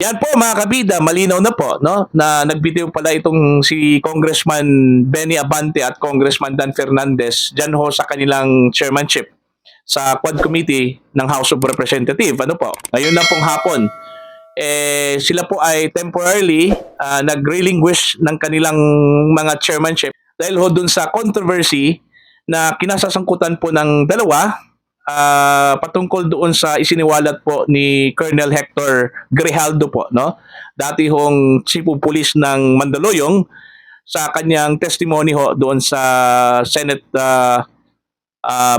Yan po mga kabida, malinaw na po no na nagbitiw pala itong si Congressman Benny Abante at Congressman Dan Fernandez diyan ho sa kanilang chairmanship sa Quad Committee ng House of Representatives. Ano po? Ngayon na pong hapon sila po ay temporarily nag-relinquish ng kanilang mga chairmanship dahil ho dun sa controversy na kinasasangkutan po ng dalawa patungkol doon sa isiniwalat po ni Colonel Hector Grijaldo po, no? Dati hong Chief of Police ng Mandaluyong sa kanyang testimony ho doon sa Senate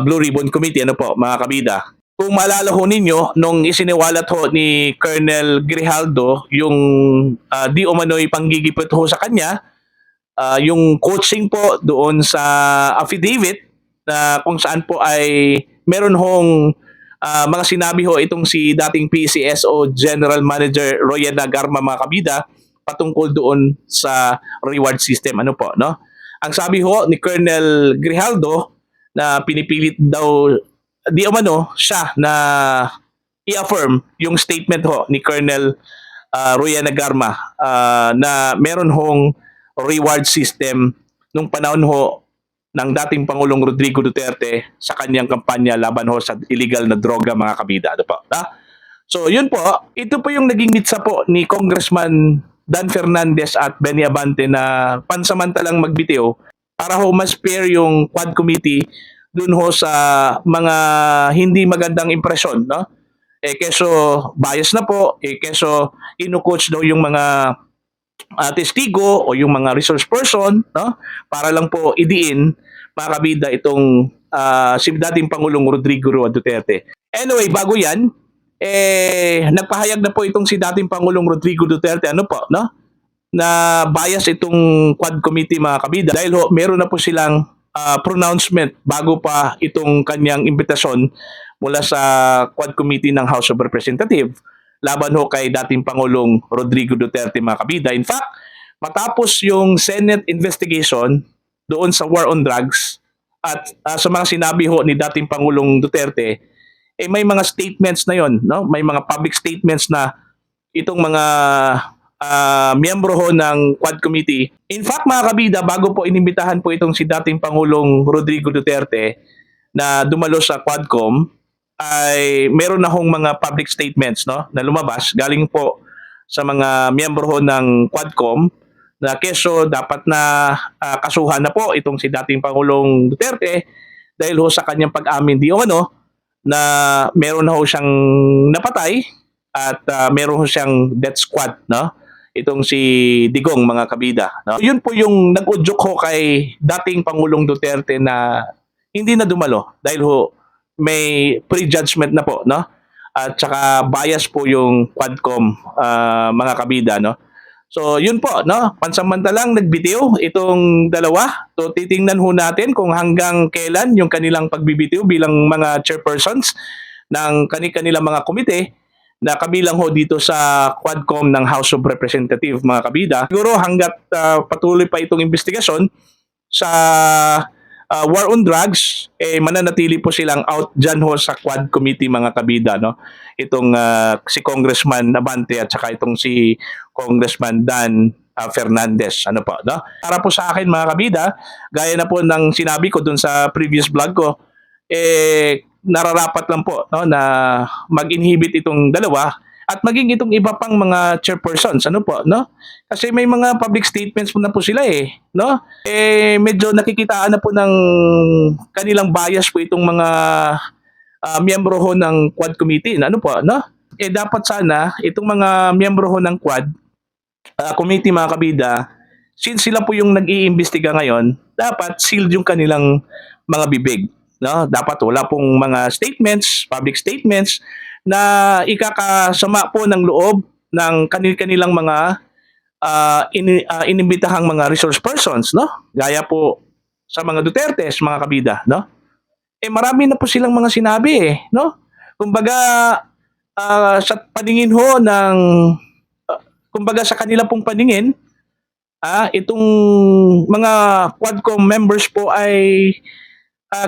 Blue Ribbon Committee, ano po, mga kabida. Kung maalala ho ninyo, nung isiniwalat ho ni Colonel Grijaldo yung di umano'y panggigipit ho sa kanya, yung coaching po doon sa affidavit na kung saan po ay meron hong mga sinabi ho itong si dating PCSO General Manager Royena Garma mga kabida patungkol doon sa reward system. Ano po, no? Ang sabi ho ni Colonel Grijaldo na pinipilit daw di umano siya na i-affirm yung statement ho ni Colonel Royena Garma na meron hong reward system nung panahon ho ng dating Pangulong Rodrigo Duterte sa kanyang kampanya laban ho sa illegal na droga mga kabida. Ano po? So yun po, ito po yung naging mitsa po ni Congressman Dan Fernandez at Benny Abante na pansamantalang magbitiw para ho mas fair yung Quad Committee dun ho sa mga hindi magandang impresyon, no? Keso bias na po, keso inu-coach daw yung mga testigo o yung mga resource person, no? Para lang po idiin mga kabida itong si dating Pangulong Rodrigo Roa Duterte. Anyway, bago yan, nagpahayag na po itong si dating Pangulong Rodrigo Duterte, ano po, no? Na bias itong Quad Committee mga kabida dahil ho, meron na po silang pronouncement bago pa itong kanyang imbitasyon mula sa Quad Committee ng House of Representatives laban ho kay dating Pangulong Rodrigo Duterte mga kabida. In fact, matapos yung Senate investigation doon sa war on drugs at sa mga sinabi ho ni dating Pangulong Duterte, may mga statements na yon, no? May mga public statements na itong mga miyembro ho ng Quad Committee. In fact, mga kabida, bago po inimbitahan po itong si dating Pangulong Rodrigo Duterte na dumalo sa Quadcom, ay meron na hong mga public statements no na lumabas galing po sa mga miyembro ho ng Quadcom na keso dapat na kasuhan na po itong si dating Pangulong Duterte dahil ho sa kanyang pag-amin di umano na meron na ho siyang napatay at meron ho siyang death squad, no? Itong si Digong mga kabida, no? Yun po yung nag-udyok ho kay dating Pangulong Duterte na hindi na dumalo dahil ho may prejudgment na po, no? At saka bias po yung Quadcom mga kabida, no? So yun po, no? Pansamantalang nagbitiw itong dalawa. So titingnan ho natin kung hanggang kailan yung kanilang pagbibitiw bilang mga chairpersons ng kanilang mga komite na kabilang ho dito sa Quadcom ng House of Representatives mga kabida. Siguro hanggat patuloy pa itong investigasyon sa war on drugs, mananatili po silang out dyan ho sa Quad Committee mga kabida, no? Itong si Congressman Abante at saka itong si Congressman Dan Fernandez, ano po, no? Para po sa akin mga kabida, gaya na po ng sinabi ko dun sa previous vlog ko, nararapat lang po, no, na mag-inhibit itong dalawa at maging itong iba pang mga chairpersons, ano po, no? Kasi may mga public statements po na po sila no? Medyo nakikitaan na po ng kanilang bias po itong mga miyembro ho ng Quad Committee, ano po, no? Dapat sana itong mga miyembro ho ng Quad Committee mga kabida, since sila po yung nag-iimbestiga ngayon, dapat sealed yung kanilang mga bibig, no? Dapat wala pong mga statements, public statements na ikakasama po ng loob ng kanilang mga inimbitahang mga resource persons, no? Gaya po sa mga Dutertes, mga kabida, no? Marami na po silang mga sinabi, no? Kumbaga, sa paningin ho ng, kumbaga sa kanila pong paningin, itong mga Quadcom members po ay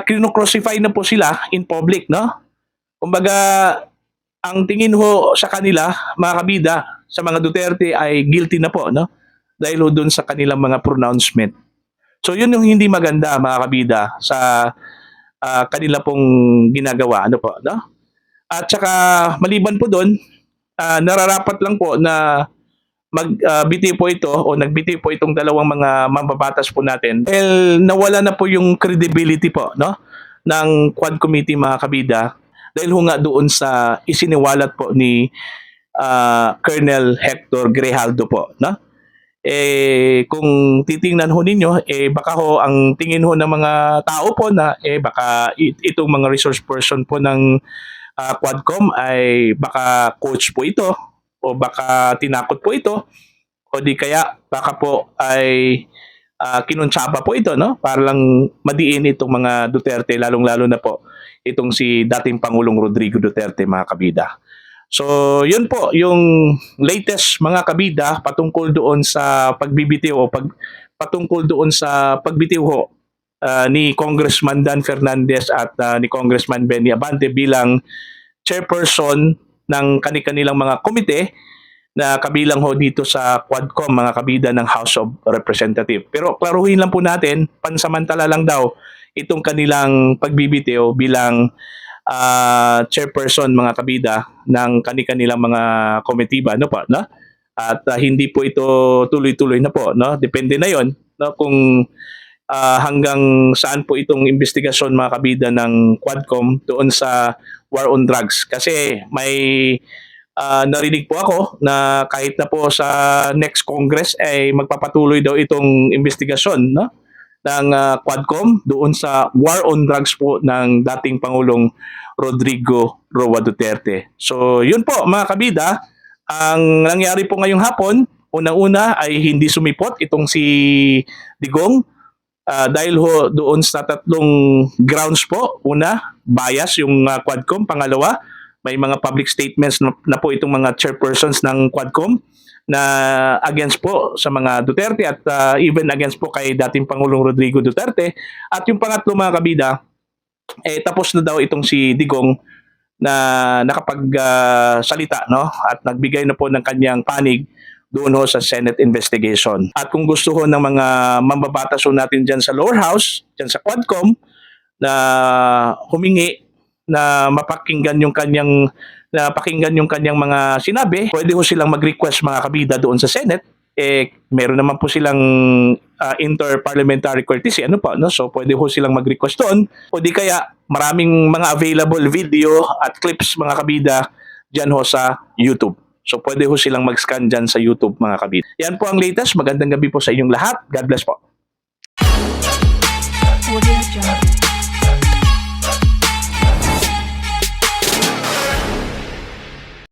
kinocrucify na po sila in public, no? Kumbaga, ang tingin ho sa kanila, mga kabida, sa mga Duterte ay guilty na po, no? Dahil ho doon sa kanilang mga pronouncement. So yun yung hindi maganda mga kabida sa kanila pong ginagawa, ano po, no? At saka maliban po doon, nararapat lang po na magbitiw po ito o nagbitiw po itong dalawang mga mambabatas po natin dahil nawala na po yung credibility po, no, ng Quad Committee mga kabida dahil ho nga doon sa isiniwalat po ni Colonel Hector Grijaldo po, no? Kung titingnan ho ninyo, baka ho ang tingin ho ng mga tao po na baka itong mga resource person po ng Quadcom ay baka coach po ito o baka tinakot po ito o di kaya baka po ay kinuntsaba po ito, no, para lang madiin itong mga Duterte, lalong-lalo na po itong si dating Pangulong Rodrigo Duterte mga kabida. So yun po yung latest mga kabida patungkol doon sa pagbibitiw o patungkol doon sa pagbitiw ho ni Congressman Dan Fernandez at ni Congressman Benny Abante bilang chairperson ng kanilang mga komite na kabilang ho dito sa Quadcom mga kabida ng House of Representatives. Pero klaruhin lang po natin, pansamantala lang daw itong kanilang pagbibitiw bilang chairperson mga kabida ng kanilang mga komitiba, no po, no? At hindi po ito tuloy-tuloy na po, no? Depende na 'yon, no, kung hanggang saan po itong investigasyon mga kabida ng Quadcom doon sa war on drugs. Kasi may narinig po ako na kahit na po sa next Congress ay magpapatuloy daw itong investigasyon, no, ng Quadcom doon sa war on drugs po ng dating Pangulong Rodrigo Roa Duterte. So yun po mga kabida, ang nangyari po ngayong hapon, unang-una ay hindi sumipot itong si Digong dahil ho doon sa tatlong grounds po. Una, bias yung Quadcom. Pangalawa, may mga public statements na po itong mga chairpersons ng Quadcom na against po sa mga Duterte at even against po kay dating Pangulong Rodrigo Duterte. At yung pangatlo mga kabida, tapos na daw itong si Digong na nakapagsalita, no, at nagbigay na po ng kanyang panig doon ho sa Senate investigation. At kung gusto ho ng mga mambabatas ho natin dyan sa lower house, dyan sa Quadcom, na humingi na mapakinggan yung kanyang mga sinabi, pwede ho silang mag-request mga kabida doon sa Senate. Meron naman po silang inter-parliamentary courtesy, ano po, no? So pwede ho silang mag-request doon o di kaya maraming mga available video at clips mga kabida dyan ho sa YouTube. So pwede ho silang mag-scan dyan sa YouTube mga kabida. Yan po ang latest. Magandang gabi po sa inyong lahat. God bless po.